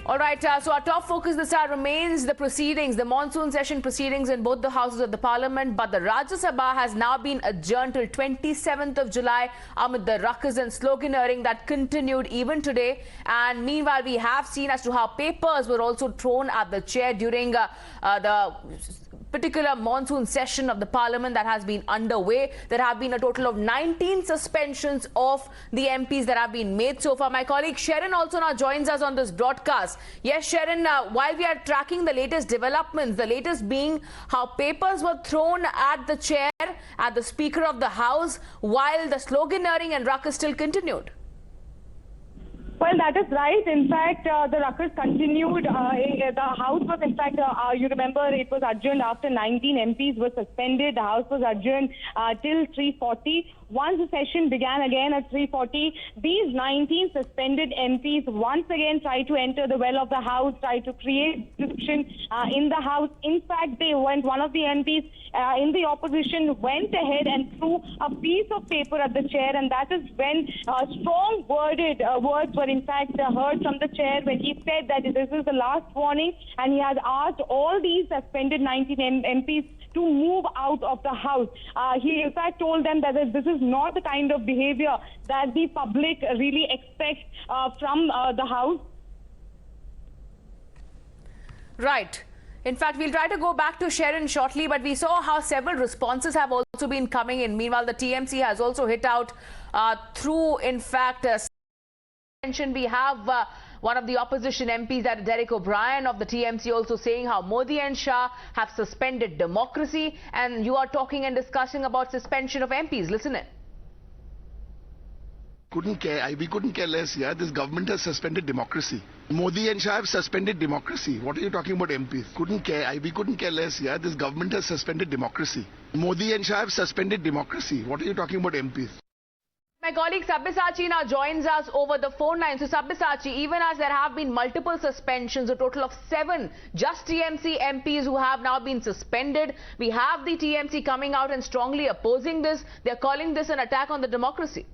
All right, so our top focus this hour remains the proceedings, the monsoon session proceedings in both the houses of the parliament. But the Rajya Sabha has now been adjourned till 27th of July amid the ruckus and sloganeering that continued even today. And meanwhile, we have seen as to how papers were also thrown at the chair during the particular monsoon session of the parliament that has been underway. There have been a total of 19 suspensions of the MPs that have been made so far. My colleague Sharon also now joins us on this broadcast. Yes, Sharon, while we are tracking the latest developments, the latest being how papers were thrown at the chair, at the Speaker of the House, while the sloganeering and ruckus still continued. Well, that is right. In fact, the ruckus continued. The House was, in fact, you remember it was adjourned after 19 MPs were suspended. The House was adjourned till 3:40. Once the session began again at 3:40, these 19 suspended MPs once again tried to enter the well of the House, tried to create disruption in the House. In fact, one of the MPs in the opposition went ahead and threw a piece of paper at the chair, and that is when strong words were in fact heard from the chair when he said that this is the last warning, and he has asked all these suspended 19 MPs to move out of the House. He in fact told them that this is not the kind of behavior that the public really expects from the House. Right. In fact, we'll try to go back to Sharon shortly, but we saw how several responses have also been coming in. Meanwhile, the TMC has also hit out through, in fact, we have one of the opposition MPs, that Derek O'Brien of the TMC, also saying how Modi and Shah have suspended democracy, and you are talking and discussing about suspension of MPs. Listen in. Couldn't care. We couldn't care less. Yeah, this government has suspended democracy. Modi and Shah have suspended democracy. What are you talking about MPs? Couldn't care. We couldn't care less. Yeah, this government has suspended democracy. Modi and Shah have suspended democracy. What are you talking about MPs? My colleague Sabyasachi now joins us over the phone line. So Sabyasachi, even as there have been multiple suspensions, a total of 7 just TMC MPs who have now been suspended, we have the TMC coming out and strongly opposing this. They're calling this an attack on the democracy.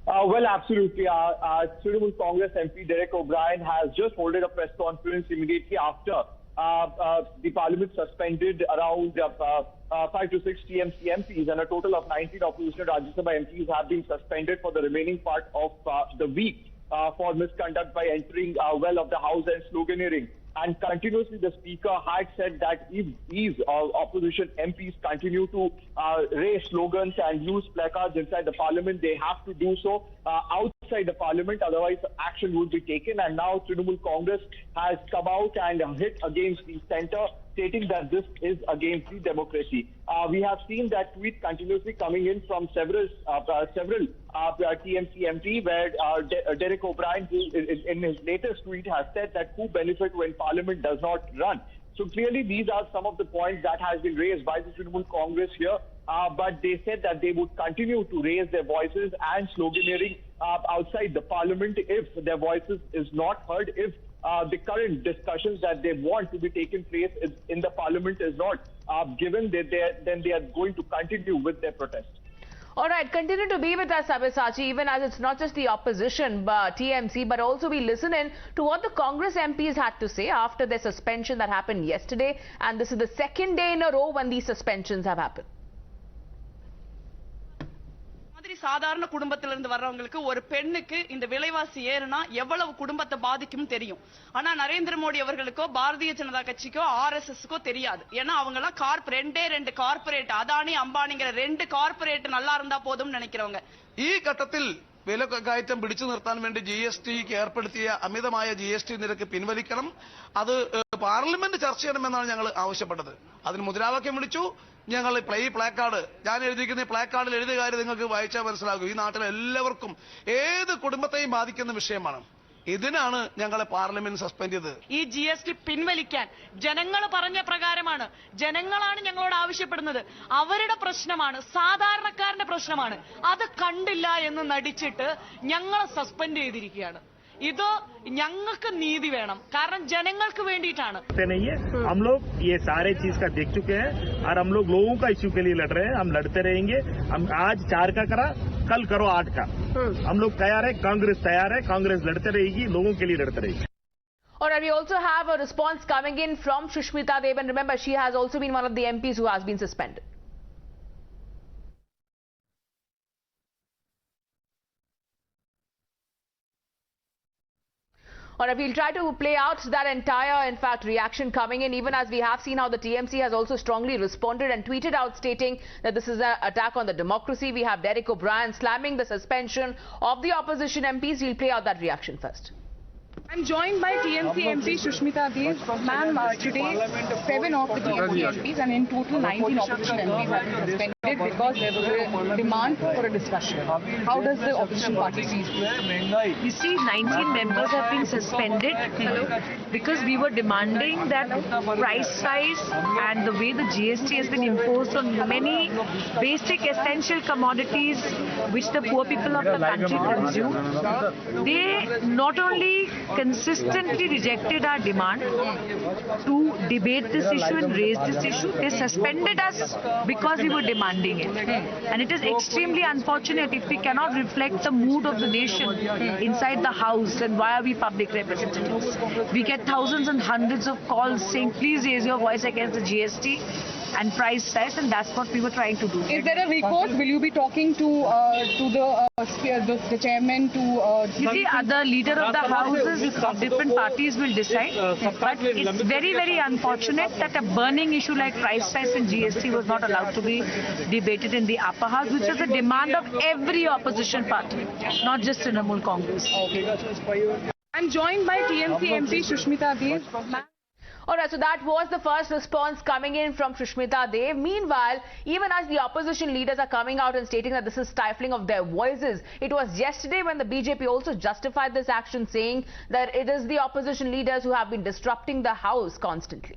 Well, absolutely. Trinamool Congress MP Derek O'Brien has just held a press conference immediately after the parliament suspended around 5 to 6 TMC MPs, and a total of 19 opposition Rajya Sabha MPs have been suspended for the remaining part of the week for misconduct by entering well of the House and sloganeering. And continuously, the Speaker had said that if these opposition MPs continue to raise slogans and use placards inside the parliament, they have to do so outside the parliament, otherwise action would be taken. And now Trinamool Congress has come out and hit against the centre, stating that this is against the democracy. We have seen that tweet continuously coming in from several TMC MP, where Derek O'Brien, who in his latest tweet has said that who benefit when Parliament does not run. So clearly these are some of the points that has been raised by the Trinamool Congress here. But they said that they would continue to raise their voices and sloganeering outside the Parliament if their voices is not heard, if the current discussions that they want to be taking place in the Parliament is not given, then they are going to continue with their protest. All right, continue to be with us, Sabyasachi, even as it's not just the opposition, but TMC, but also we listen in to what the Congress MPs had to say after their suspension that happened yesterday. And this is the second day in a row when these suspensions have happened. சாதாரண குடும்பத்திலிருந்து வர்றவங்களுக்கு ஒரு பெண்ணுக்கு இந்த விலைவாசி ஏறுனா எவ்வளவு குடும்பத்தை பாதிக்கும் தெரியும். ஆனா நரேந்திர மோடி அவர்களுக்கோ பாரதிய ஜனதா கட்சிக்கோ ஆர்எஸ்எஸ்க்கோ தெரியாது. ஏன்னா அவங்க எல்லாம் ரெண்டு கார்ப்பரேட், அதானி அம்பானிங்கிற 2 கார்ப்பரேட் நல்லா இருந்தா போதும்னு நினைக்கிறவங்க. ഈ ഘട്ടത്തിൽ വിലക്കയറ്റം പിടിച്ചു നിർത്താൻ വേണ്ടി ജിഎസ്ടിക്ക് ഏർപ്പെടുത്തിയ അമിതമായ ജിഎസ്ടി നിരക്ക് പിൻവലിക്കണം. അത് പാർലമെന്റ് ചർച്ച ചെയ്യണമെന്നാണ് ഞങ്ങൾ ആവശ്യപ്പെട്ടത്. അതിന് മുദ്രാവാക്യം വിളിച്ചു. ഞങ്ങൾ ഈ പ്ലാക്കാർഡ്, ഞാൻ എഴുതിയിരിക്കുന്ന പ്ലാക്കാർഡിൽ എഴുതിയ കാര്യം നിങ്ങൾക്ക് വായിച്ചാൽ മനസ്സിലാകും. ഈ നാട്ടിലെ എല്ലാവർക്കും ഏത് കുടുംബത്തെയും ബാധിക്കുന്ന വിഷയമാണ്. ഇതിനാണ് ഞങ്ങളെ പാർലമെന്റ് സസ്പെൻഡ് ചെയ്തത്. ഈ ജിഎസ്ടി പിൻവലിക്കാൻ ജനങ്ങൾ പറഞ്ഞ പ്രകാരമാണ്. ജനങ്ങളാണ് ഞങ്ങളോട് ആവശ്യപ്പെടുന്നത്. അവരുടെ പ്രശ്നമാണ്, സാധാരണക്കാരന്റെ പ്രശ്നമാണ്. അത് കണ്ടില്ല എന്ന് നടിച്ചിട്ട് ഞങ്ങളെ സസ്പെൻഡ് ചെയ്തിരിക്കുകയാണ്. ഇത് ഞങ്ങൾക്ക് നീതി വേണം, കാരണം ജനങ്ങൾക്ക് വേണ്ടിയിട്ടാണ്. हम लोग ये सारे चीज का देख चुके हैं और हम लोग लोगों का इश्यू के लिए लड़ रहे हैं. हम लड़ते रहेंगे. हम आज 4 का करा, कल करो 8 का. हम लोग तैयार है, कांग्रेस तैयार है. कांग्रेस लड़ते रहेगी, लोगों के लिए लड़ते रहेगी. All right, we also have a response coming in from Sushmita Dev, and remember, she has also been one of the MPs who has been suspended. All right, we'll try to play out that entire, in fact, reaction coming in, even as we have seen how the TMC has also strongly responded and tweeted out stating that this is an attack on the democracy. We have Derek O'Brien slamming the suspension of the opposition MPs. We'll play out that reaction first. I'm joined by TMC MP Sushmita Dev. Ma'am, today 7 of the TMC MPs and in total 19 opposition MPs have been suspended because there was a demand for a discussion. How does the opposition party see this? You see, 19 members have been suspended because we were demanding that price rise and the way the GST has been imposed on many basic essential commodities which the poor people of the country consume. They not only consistently rejected our demand to debate this issue and raise this issue, they suspended us because we were demanding it. And it is extremely unfortunate if we cannot reflect the mood of the nation inside the house. And why are we public representatives? We get thousands and hundreds of calls saying, please raise your voice against the GST and price rise, and that's what we were trying to do. Is there a recourse? Will you be talking to the chairman to... You see, the leader of the houses of different parties will decide, but it's very, very unfortunate that a burning issue like price rise and GST was not allowed to be debated in the upper house, which is a demand of every opposition party, not just Trinamool Congress. I'm joined by TMC MP Sushmita Dev. All right, so that was the first response coming in from Sushmita Dev. Meanwhile, even as the opposition leaders are coming out and stating that this is stifling of their voices, it was yesterday when the BJP also justified this action, saying that it is the opposition leaders who have been disrupting the house constantly.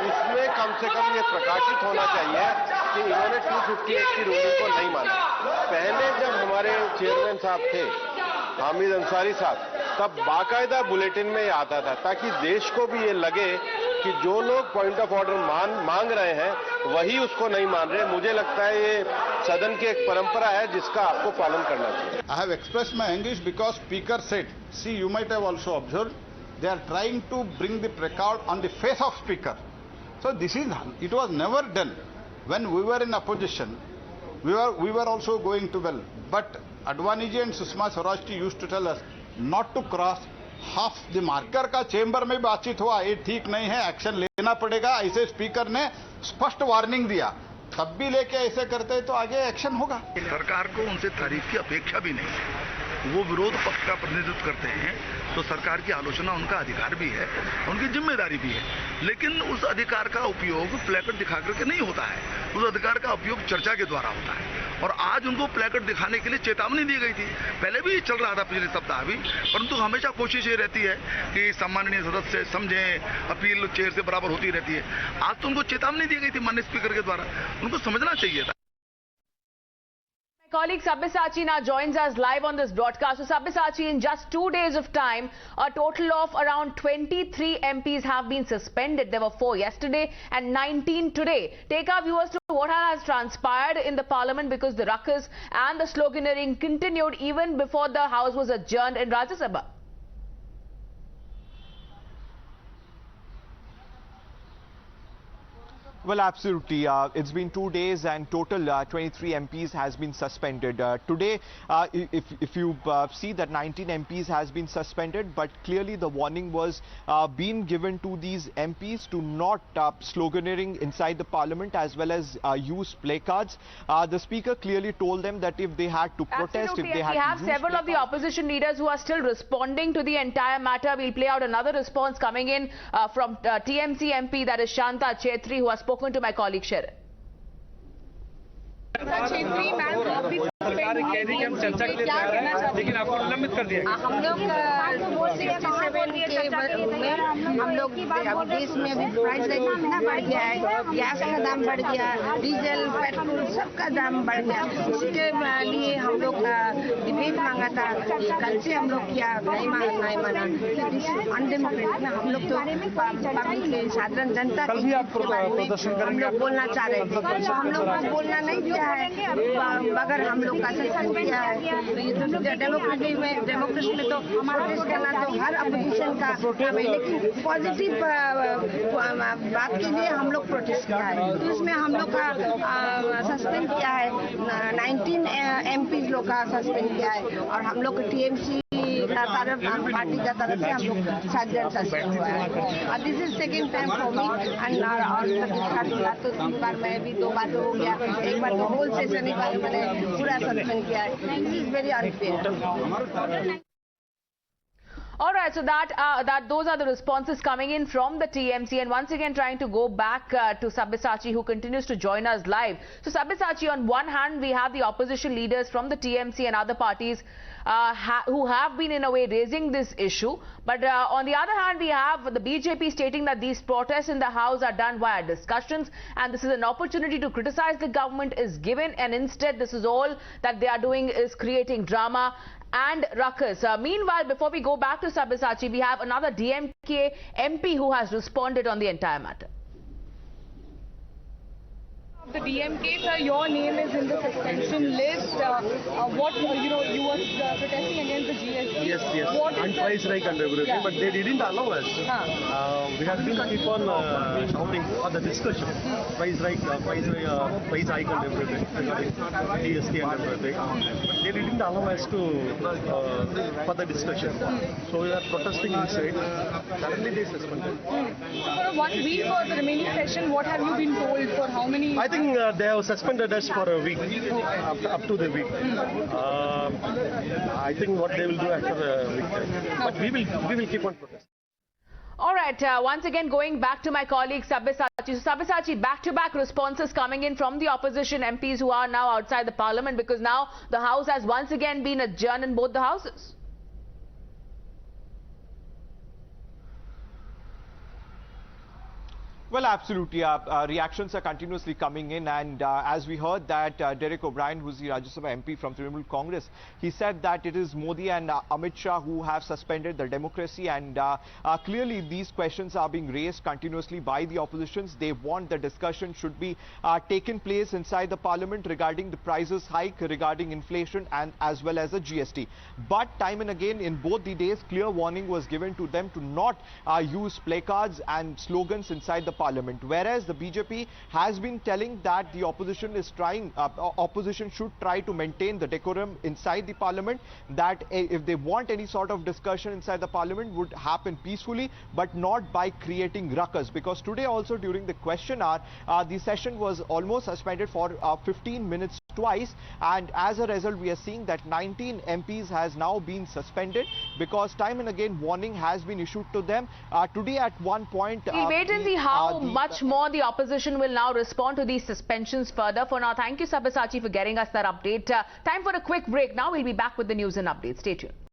उसमें कम से कम ये प्रकाशित होना चाहिए कि इन्होंने 258 की ruling को नहीं माना। पहले जब हमारे चेयरमैन साहब थे हामिद अंसारी साहब, तब बाकायदा बुलेटिन में आता था ताकि देश को भी ये लगे कि जो लोग पॉइंट ऑफ ऑर्डर मांग रहे हैं वही उसको नहीं मान रहे। मुझे लगता है ये सदन की एक परंपरा है जिसका आपको पालन करना चाहिए। I have expressed my anguish because Speaker said, see, you might have also observed, they are trying to bring the record on the face of Speaker. So it was never done. When we were in opposition, we were also going to well. But Advaniji and Sushma Swaraj used to tell us not to cross half the marker का chamber में बातचीत हुआ, ये ठीक नहीं है, action लेना पड़ेगा, ऐसे स्पीकर ने स्पष्ट वार्निंग दिया। तब भी लेके ऐसे करते तो आगे एक्शन होगा। सरकार को उनसे तारीफ की अपेक्षा भी नहीं है, वो विरोध पक्ष का प्रतिनिधित्व करते हैं तो सरकार की आलोचना उनका अधिकार भी है, उनकी जिम्मेदारी भी है, लेकिन उस अधिकार का उपयोग प्लेकार्ड दिखा करके नहीं होता है, उस अधिकार का उपयोग चर्चा के द्वारा होता है। और आज उनको प्लेकार्ड दिखाने के लिए चेतावनी दी गई थी, पहले भी चल रहा था पिछले सप्ताह भी, परंतु हमेशा कोशिश ये रहती है कि सम्माननीय सदस्य समझें, अपील चेयर से बराबर होती रहती है। आज तो उनको चेतावनी दी गई थी माननीय स्पीकर के द्वारा, उनको समझना चाहिए था। Colleague Sabyasachi now joins us live on this broadcast. So Sabyasachi, in just 2 days of time, a total of around 23 MPs have been suspended. There were 4 yesterday and 19 today. Take our viewers to what has transpired in the parliament, because the ruckus and the sloganeering continued even before the house was adjourned in Rajya Sabha. Well, absolutely. It's been 2 days and total 23 MPs has been suspended. Today, if you see that 19 MPs has been suspended, but clearly the warning was being given to these MPs to not sloganeering inside the parliament as well as use placards. The speaker clearly told them that if they had to protest, Absolutely. if they had we have to use several of the opposition leaders who are still responding to the entire matter. We'll play out another response coming in from TMC MP, that is Shanta Chetri, who has spoken to my colleague Sharon. Chetri, ma'am, सरकार कह रही कि हम चर्चा के लिए तैयार हैं, लेकिन आपको निलंबित कर दिया गया। हम लोग 467 के में हम लोग देश में अभी प्राइस बढ़ गया है, गैस का दाम बढ़ गया, डीजल पेट्रोल सबका दाम बढ़ गया। इसके लिए हम लोग डिबेट मांगा था, कल से हम लोग किया, नहीं माना। अनडेमोक्रेटिक ना, हम लोग तो पब्लिक साधारण जनता के हम लोग बोलना चाह रहे थे, तो हम लोग को बोलना नहीं दिया है। अगर हम लोग का सस्पेंड किया है, तो ये तो डेमोक्रेसी में तो प्रोटेस्ट करना तो हर अपोजिशन का काम है, लेकिन पॉजिटिव बात के लिए हम लोग प्रोटेस्ट किया है। तो इसमें हम लोग का सस्पेंड किया है, 19 MPs लोग का सस्पेंड किया है, और हम लोग TMC पार्टी का तरफ से हम लोग 7 जन सस्पेंड हुआ है। This is second time for me, and और तो 3 बार मैं भी 2 बार हो गया, एक बार तो होल सेशन ही मैंने पूरा सस्पेंड किया है। This is very unfair. All right, so those are the responses coming in from the TMC, and once again trying to go back to Sabyasachi, who continues to join us live. So Sabyasachi, on one hand we have the opposition leaders from the TMC and other parties who have been in a way raising this issue, but on the other hand we have the BJP stating that these protests in the House are done via discussions, and this is an opportunity to criticize the government is given, and instead this is all that they are doing is creating drama and ruckus. Meanwhile, before we go back to Sabyasachi, we have another DMK MP who has responded on the entire matter. The DMK, sir, your name is in the suspension list. What, you were protesting against the GST. Yes. What and price hike and everything, but they didn't allow us. We have been keep on shouting for the discussion. Price hike and everything, GST and everything. But they didn't allow us to for the discussion. So we are protesting inside. Suddenly they suspended. So for 1 week for the remaining session, what have you been told? For how many? I think they have suspended us for a week, up to the week. I think what they will do after a week time. But we will keep on protesting. All right, once again going back to my colleague Sabyasachi. So Sabyasachi, back-to-back responses coming in from the opposition MPs who are now outside the parliament, because now the House has once again been adjourned in both the houses. Well, absolutely. Reactions are continuously coming in, and as we heard that Derek O'Brien, who's the Rajya Sabha MP from Trinamool Congress, he said that it is Modi and Amit Shah who have suspended the democracy, and clearly these questions are being raised continuously by the oppositions. They want the discussion should be taken place inside the parliament regarding the prices hike, regarding inflation, and as well as the GST. But time and again in both the days, clear warning was given to them to not use placards and slogans inside the parliament, whereas the BJP has been telling that the opposition is opposition should try to maintain the decorum inside the parliament, that if they want any sort of discussion inside the parliament would happen peacefully, but not by creating ruckus, because today also during the question hour the session was almost suspended for 15 minutes twice, and as a result we are seeing that 19 MPs has now been suspended because time and again warning has been issued to them. Today at one point we'll wait and see how much more the opposition will now respond to these suspensions further. For now, thank you Sabyasachi for getting us that update. Time for a quick break now. We'll be back with the news and updates. Stay tuned.